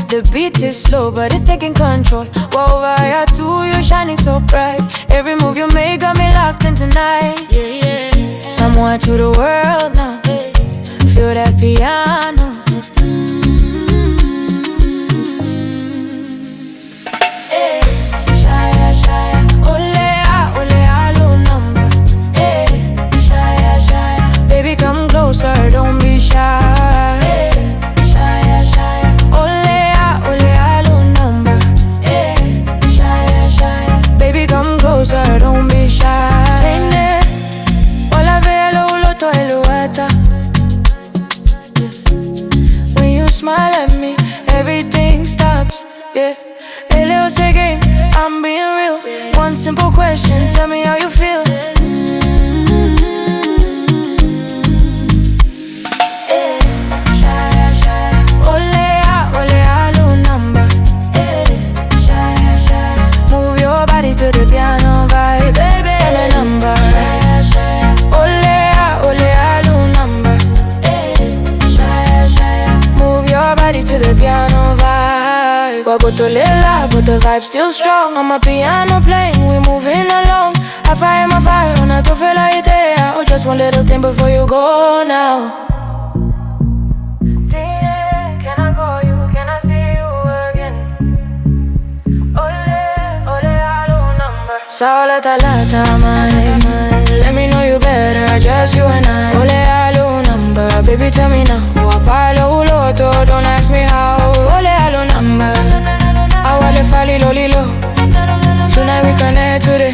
The beat is slow, but it's taking control. Wow, I do, you're shining so bright. Every move you make got me locked in tonight. Somewhere to the world now. Feel that piano. Shaya, shaya, ole ah, low number. Shaya, shaya, baby come closer, don't be shy. Don't be shy. Tiene, hola velo uloto elueta. When you smile at me, everything stops. Yeah, Elio say game, I'm being real. One simple question, tell me how you feel. To the piano vibe, baby, the number. Ole ah, low number. Move your body to the piano vibe. Wago to lila, but the vibe still strong. On my piano playing, we moving along. I fire my fire, una to feel like it. Oh, just one little thing before you go now. Can I call you? Can I see you again? Soleta lata, man. Let me know you better, just you and I. Ole ah, low number, baby tell me now. Wapalo uloto, don't ask me how. Ole ah, low number. Awale fali lo lilo. Tonight we connect today.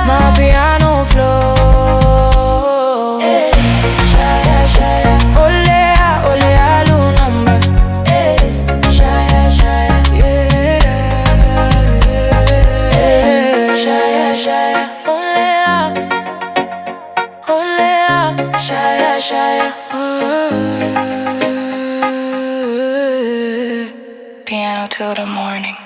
My piano flow. Shaya, shaya. Ole ah, low number. Shaya, shaya, yeah. Shaya, ole ah, shaya, shaya. Piano till the morning.